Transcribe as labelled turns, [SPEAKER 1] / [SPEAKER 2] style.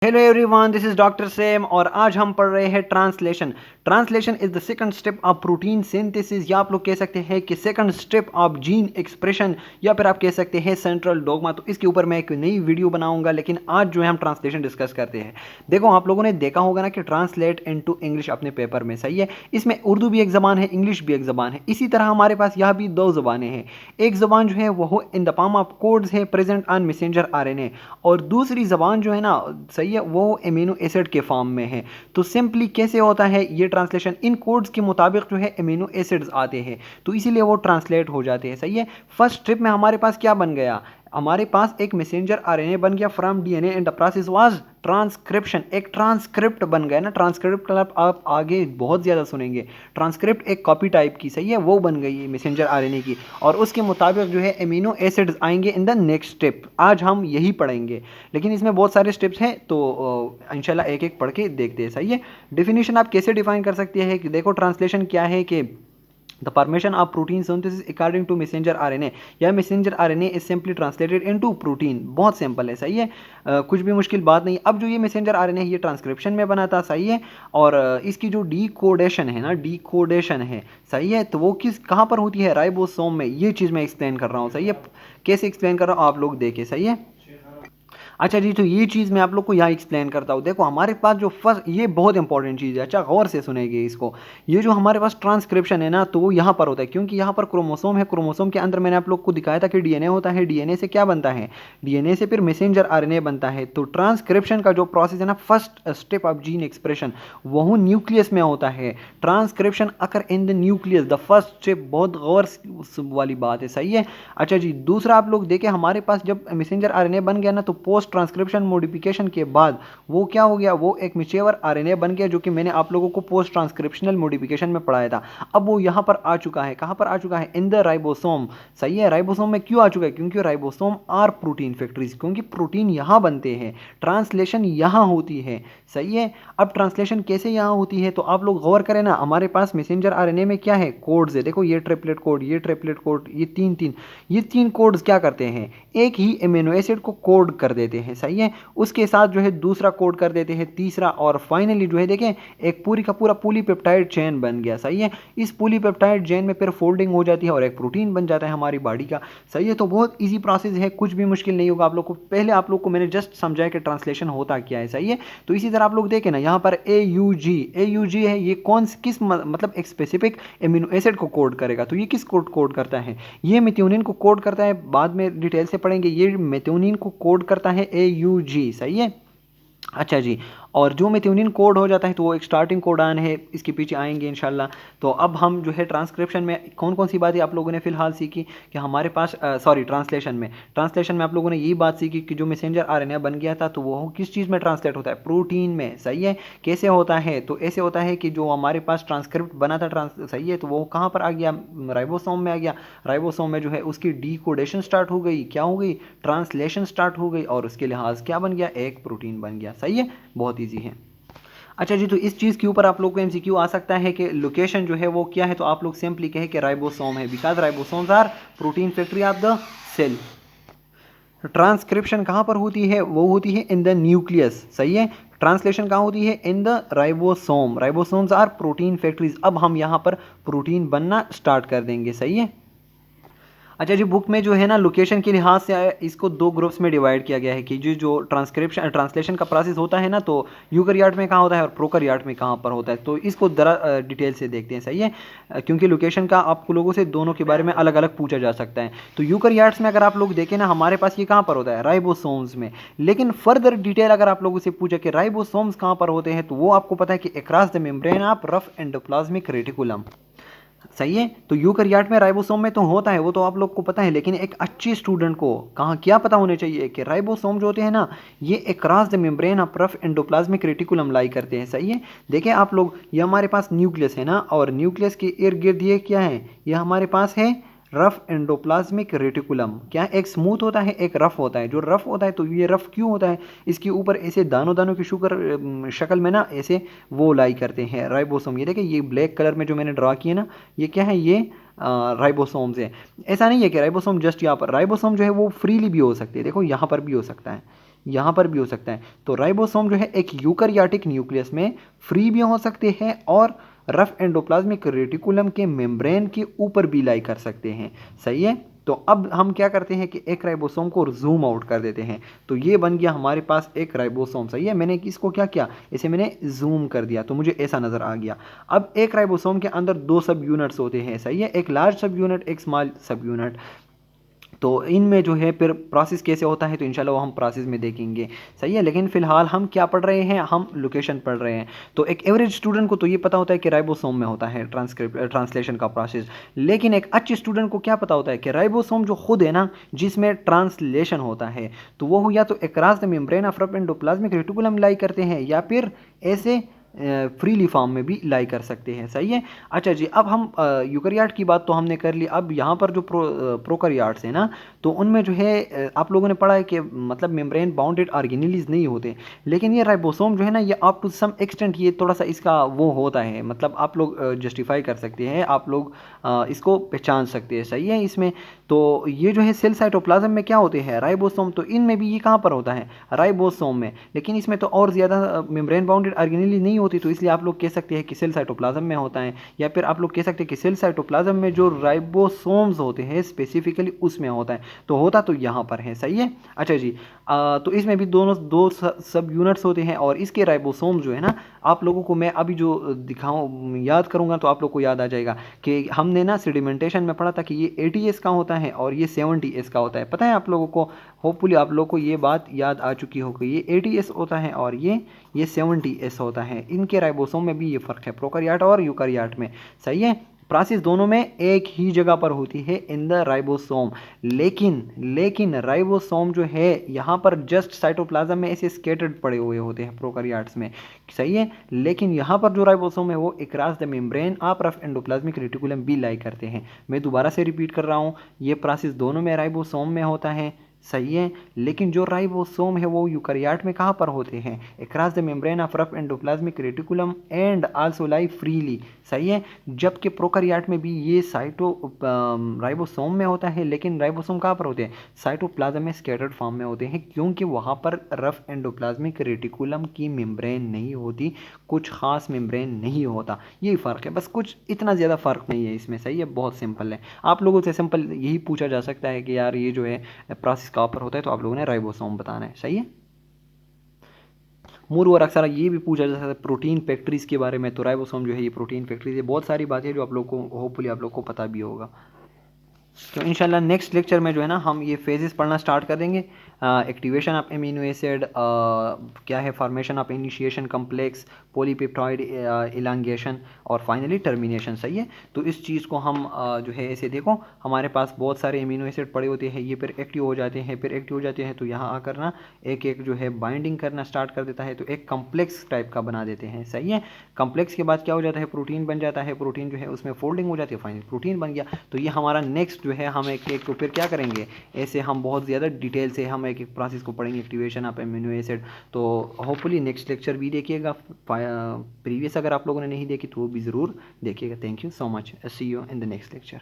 [SPEAKER 1] Hello everyone, this is doctor same और आज हम पढ़ रहे हैं translation. Translation is the second step of protein synthesis, या आप लोग कह सकते हैं कि second step of gene expression, या फिर आप कह सकते हैं सेंट्रल डोगमा। तो इसके ऊपर मैं एक नई वीडियो बनाऊंगा, लेकिन आज जो है हम ट्रांसलेशन डिस्कस करते हैं। देखो, आप लोगों ने देखा होगा ना कि ट्रांसलेट इनटू इंग्लिश अपने पेपर में, सही है। इसमें उर्दू भी एक ज़बान है, इंग्लिश भी एक ज़बान है। इसी तरह हमारे पास यहाँ भी दो ज़बानें हैं। एक ज़बान जो है वो in the form of codes है प्रेजेंट ऑन मैसेंजर आरएनए, और दूसरी ज़बान जो है ना, सही है, वो एमिनो एसिड के फॉर्म में है। तो सिंपली कैसे होता है ये ट्रांसलेशन, इन कोड्स के मुताबिक जो है एमिनो एसिड्स आते हैं, तो इसीलिए वो ट्रांसलेट हो जाते हैं, सही है। फर्स्ट स्टेप में हमारे पास क्या बन गया, हमारे पास एक मैसेंजर आरएनए बन गया from DNA and the process was transcription. एक ट्रांसक्रिप्ट बन गया ना, ट्रांसक्रिप्ट आप आगे बहुत ज़्यादा सुनेंगे। ट्रांसक्रिप्ट एक कॉपी टाइप की, सही है, वो बन गई मैसेंजर आरएनए की, और उसके मुताबिक जो है एमिनो एसिड्स आएंगे इन द नेक्स्ट स्टेप। आज हम यही पढ़ेंगे, लेकिन इसमें बहुत सारे स्टेप्स हैं, तो इंशाल्लाह एक एक पढ़ के देखते हैं, सही है। डेफिनेशन आप कैसे डिफाइन कर सकते हैं कि देखो ट्रांसलेशन क्या है कि the formation of protein synthesis according to messenger RNA, या messenger RNA is simply translated into protein। बहुत सिंपल है, सही है। कुछ भी मुश्किल बात नहीं। अब जो ये messenger RNA है ये ट्रांसक्रिप्शन में बना था, सही है, और इसकी जो डीकोडेशन है ना, डीकोडेशन है, सही है, तो वो कहाँ पर होती है, राइबोसोम में। ये चीज़ मैं एक्सप्लेन कर रहा हूँ, सही है। कैसे एक्सप्लेन कर रहा हूँ आप लोग देखें, सही है। अच्छा जी, तो ये चीज़ मैं आप लोग को यहाँ एक्सप्लेन करता हूँ। देखो हमारे पास जो फर्स्ट, ये बहुत इंपॉर्टेंट चीज़ है, अच्छा गौर से सुनेंगे इसको। ये जो हमारे पास ट्रांसक्रिप्शन है ना, तो वो यहाँ पर होता है, क्योंकि यहाँ पर क्रोमोसोम है। क्रोमोसोम के अंदर मैंने आप लोग को दिखाया था कि डीएनए होता है। डीएनए से क्या बनता है, डीएनए से फिर मैसेंजर आरएनए बनता है। तो ट्रांसक्रिप्शन का जो प्रोसेस है ना, first step of gene expression, वो न्यूक्लियस में होता है। Transcription occur in the nucleus, the first step. बहुत गौर वाली बात है, सही है। अच्छा जी, दूसरा आप लोग देखें, हमारे पास जब मैसेंजर आरएनए बन गया ना, तो पोस्ट ट्रांसक्रिप्शन मॉडिफिकेशन के बाद वो क्या हो गया, वो एक मैच्योर आरएनए बन गया, जो कि मैंने आप लोगों को पोस्ट ट्रांसक्रिप्शनल मॉडिफिकेशन में पढ़ाया था। अब वो यहाँ पर आ चुका है, कहाँ पर आ चुका है, इन द राइबोसोम, सही है। राइबोसोम में क्यों आ चुका है, क्योंकि राइबोसोम आर प्रोटीन फैक्ट्रीज, क्योंकि प्रोटीन यहाँ बनते हैं, ट्रांसलेशन यहाँ होती है, सही है। अब ट्रांसलेशन कैसे यहाँ होती है, तो आप लोग गौर करें ना, हमारे पास मैसेंजर आरएनए में क्या है, कोड्स है। देखो ये ट्रिपलेट कोड, ये ट्रिपलेट कोड, ये तीन कोड्स क्या करते हैं, एक ही एमिनो एसिड को कोड कर देते हैं, सही है। उसके साथ जो है दूसरा कोड कर देते हैं, तीसरा, और फाइनली जो है देखें एक पूरी का पूरा पॉलीपेप्टाइड चेन बन गया, सही है। इस पॉलीपेप्टाइड चेन में फिर फोल्डिंग हो जाती है और एक प्रोटीन बन जाता है हमारी बॉडी का, सही है। तो बहुत इजी प्रोसेस है, कुछ भी मुश्किल नहीं होगा आप लोग को। पहले आप लोग को मैंने जस्ट समझाया कि ट्रांसलेशन होता क्या है, सही है। तो इसी तरह आप लोग देखें ना, यहाँ पर ए यू जी है, ये कौन किस मतलब एक स्पेसिफिक एमिनो एसिड को कोड करेगा। तो ये किस कोड करता है, ये मेथियोनिन को कोड करता है, बाद में डिटेल से पढ़ेंगे। ये मेथियोनिन को कोड करता है AUG, सही है। अच्छा जी, और जो मेथियोनिन कोड हो जाता है तो वो एक स्टार्टिंग कोडान है, इसके पीछे आएंगे इंशाल्लाह। तो अब हम जो है ट्रांसक्रिप्शन में कौन कौन सी बातें आप लोगों ने फिलहाल सीखी कि हमारे पास ट्रांसलेशन में आप लोगों ने यही बात सीखी कि जो मैसेंजर आरएनए बन गया था, तो वो किस चीज़ में ट्रांसलेट होता है, प्रोटीन में, सही है। कैसे होता है, तो ऐसे होता है कि जो हमारे पास ट्रांसक्रिप्ट बना था सही है, तो वो कहाँ पर आ गया, राइबोसोम में आ गया। राइबोसोम में जो है उसकी डीकोडेशन स्टार्ट हो गई, क्या हो गई, ट्रांसलेशन स्टार्ट हो गई, और उसके लिहाज क्या बन गया, एक प्रोटीन बन गया, सही है। बहुत ईजी है। अच्छा जी, तो इस चीज़ के ऊपर आप लोग को एमसीक्यू आ सकता है कि लोकेशन जो है वो क्या है, तो आप लोग सिंपली कहे कि राइबोसोम है, because ribosomes are protein factory of the cell. Transcription कहाँ पर होती है, वो होती है इन द न्यूक्लियस, सही है। ट्रांसलेशन कहाँ होती है, in the ribosome. Ribosomes are protein factories. अब हम यहाँ पर प्रोटीन बनना स्टार्ट कर देंगे, सही है। अच्छा जी, बुक में जो है ना लोकेशन के लिहाज से इसको दो ग्रुप्स में डिवाइड किया गया है कि जो ट्रांसलेशन का प्रोसेस होता है ना, तो यूकैरियोट में कहाँ होता है और प्रोकैरियोट में कहाँ पर होता है। तो इसको ज़रा डिटेल से देखते हैं, सही है, क्योंकि लोकेशन का आप लोगों से दोनों के बारे में अलग अलग पूछा जा सकता है। तो यूकैरियोट्स में अगर आप लोग देखें ना, हमारे पास ये कहाँ पर होता है, राइबोसोम्स में। लेकिन फर्दर डिटेल अगर आप लोगों से पूछा कि राइबोसोम्स कहाँ पर होते हैं, तो वो आपको पता है कि across the membrane of rough endoplasmic reticulum, सही है। तो यूकैरियोट में राइबोसोम में तो होता है, वो तो आप लोग को पता है, लेकिन एक अच्छे स्टूडेंट को कहाँ क्या पता होने चाहिए कि राइबोसोम जो होते हैं ना, ये across the membrane of rough endoplasmic reticulum lie करते हैं, सही है। देखें आप लोग, ये हमारे पास न्यूक्लियस है ना, और न्यूक्लियस के इर्द गिर्द ये क्या है, ये हमारे पास है रफ एंडोप्लाज्मिक रेटिकुलम। क्या एक स्मूथ होता है, एक रफ होता है। जो रफ होता है, तो ये रफ क्यों होता है, इसके ऊपर ऐसे दानों दानों की शक्ल में ना ऐसे वो लाई करते हैं राइबोसोम। ये देखिए, ये ब्लैक कलर में जो मैंने ड्रा किया ना, ये क्या है, ये राइबोसोम्स है। ऐसा नहीं है कि राइबोसोम जस्ट यहाँ पर, राइबोसोम जो है वो फ्रीली भी हो सकते हैं, देखो यहाँ पर भी हो सकता है, यहाँ पर भी हो सकता है। तो राइबोसोम जो है एक यूकैरियोटिक न्यूक्लियस में फ्री भी हो सकते हैं और रफ एंडोप्लाज्मिक रेटिकुलम के मेम्ब्रेन के ऊपर भी लाई कर सकते हैं। सही है। तो अब हम क्या करते हैं कि एक राइबोसोम को जूम आउट कर देते हैं। तो ये बन गया हमारे पास एक राइबोसोम। सही है। मैंने इसको क्या किया, इसे मैंने जूम कर दिया तो मुझे ऐसा नजर आ गया। अब एक राइबोसोम के अंदर दो सब यूनिट्स होते हैं। सही है। एक लार्ज सब यूनिट, एक स्मॉल सब यूनिट। तो इनमें जो है फिर प्रोसेस कैसे होता है तो इंशाल्लाह वो हम प्रोसेस में देखेंगे। सही है। लेकिन फिलहाल हम क्या पढ़ रहे हैं, हम लोकेशन पढ़ रहे हैं। तो एक एवरेज स्टूडेंट को तो ये पता होता है कि राइबोसोम में होता है ट्रांसलेशन का प्रोसेस। लेकिन एक अच्छे स्टूडेंट को क्या पता होता है कि राइबोसोम जो खुद है ना, जिसमें ट्रांसलेशन होता है, तो वो या तो across the membrane of rough endoplasmic reticulum lie करते हैं या फिर ऐसे फ्रीली फॉर्म में भी लाई कर सकते हैं। सही है। अच्छा जी, अब हम यूकैरियोट की बात तो हमने कर ली। अब यहाँ पर जो प्रोकैरियोट्स है ना, तो उनमें जो है आप लोगों ने पढ़ा है कि मतलब मेम्ब्रेन बाउंडेड ऑर्गेनेलीज नहीं होते। लेकिन ये राइबोसोम जो है ना, ये अप टू सम एक्सटेंट ये थोड़ा सा इसका वो होता है, मतलब आप लोग जस्टिफाई कर सकते हैं, आप लोग इसको पहचान सकते हैं। सही है। इसमें तो ये जो है सेल साइटोप्लाज्म में क्या होते हैं, राइबोसोम। तो इनमें भी ये कहाँ पर होता है, राइबोसोम में। लेकिन इसमें तो और ज़्यादा मेम्ब्रेन बाउंडेड ऑर्गेनेली नहीं होती, तो इसलिए आप लोग कह सकते हैं कि सेल साइटोप्लाज्म में होता है। या फिर आप लोग कह सकते हैं कि सेल साइटोप्लाज्म में जो राइबोसोम्स होते हैं स्पेसिफिकली उसमें होता है। तो होता तो यहाँ पर है। सही है। अच्छा जी, तो इसमें भी दोनों दो सब यूनिट्स होते हैं और इसके राइबोसोम जो है ना, आप लोगों को मैं अभी जो दिखाऊं याद करूंगा तो आप लोग को याद आ जाएगा कि हमने ना सेडिमेंटेशन में पढ़ा था कि ये 80s का होता है और ये 70s का होता है। पता है आप लोगों को, होपफुली आप लोगों को ये बात याद आ चुकी होगी। ये 80s होता है और ये 70s होता है। इनके राइबोसोम में भी ये फ़र्क है, प्रोकैरियोट और यूकैरियोट में। सही है। प्रोसेस दोनों में एक ही जगह पर होती है, इन द राइबोसोम। लेकिन राइबोसोम जो है यहाँ पर जस्ट साइटोप्लाज्म में ऐसे स्केटर्ड पड़े हुए होते हैं प्रोकैरियोट्स में। सही है। लेकिन यहाँ पर जो राइबोसोम है वो across the membrane of rough endoplasmic reticulum भी लाई करते हैं। मैं दोबारा से रिपीट कर रहा हूँ, ये प्रोसेस दोनों में राइबोसोम में होता है। सही है। लेकिन जो राइबोसोम है वो यूकैरियोट में कहाँ पर होते हैं, across the membrane of rough endoplasmic reticulum and also lie freely. सही है। जबकि प्रोकैरियोट में भी ये राइबोसोम में होता है, लेकिन राइबोसोम कहाँ पर होते हैं, साइटोप्लाज्म में स्कैटर्ड फॉर्म में होते हैं, क्योंकि वहाँ पर रफ एंडोप्लाज्मिक रेटिकुलम की मेम्ब्रेन नहीं होती, कुछ खास मेम्ब्रेन नहीं होता। यही फ़र्क है बस, कुछ इतना ज़्यादा फ़र्क नहीं है इसमें। सही है। बहुत सिंपल है। आप लोगों से सिंपल यही पूछा जा सकता है कि यार ये जो है प्रोसेस कहाँ पर होता है, तो आप लोगों ने राइबोसोम बताना है। सही है। मोर और अक्सर ये भी पूछा जा सकता है प्रोटीन फैक्ट्रीज के बारे में, तो राइबोसोम जो है ये प्रोटीन फैक्ट्रीज है। बहुत सारी बातें जो आप लोग को होपफुली आप लोग को पता भी होगा। तो इंशाल्लाह नेक्स्ट लेक्चर में जो है ना हम ये फेजेस पढ़ना स्टार्ट कर देंगे। एक्टिवेशन ऑफ अमीनो एसिड, क्या है formation of initiation complex, polypeptide elongation और फाइनली टर्मिनेशन। सही है। तो इस चीज़ को हम जो है ऐसे देखो, हमारे पास बहुत सारे अमीनो एसिड पड़े होते हैं, ये फिर एक्टिव हो जाते हैं, फिर एक्टिव हो जाते हैं तो यहाँ आकर ना एक एक जो है बाइंडिंग करना स्टार्ट कर देता है, तो एक कम्प्लेक्स टाइप का बना देते हैं। सही है। कम्प्लेक्स के बाद क्या हो जाता है, प्रोटीन बन जाता है। प्रोटीन जो है उसमें फोल्डिंग हो जाती है, फाइनल प्रोटीन बन गया। तो ये हमारा नेक्स्ट जो है हम एक एक को फिर क्या करेंगे, ऐसे हम बहुत ज़्यादा डिटेल से हम एक एक प्रोसेस को पढ़ेंगे, एक्टिवेशन ऑफ अमीनो एसिड। तो होपफुली नेक्स्ट लेक्चर भी देखिएगा, प्रीवियस अगर आप लोगों ने नहीं देखी तो वो भी ज़रूर देखिएगा। Thank you so much. See you in the next lecture.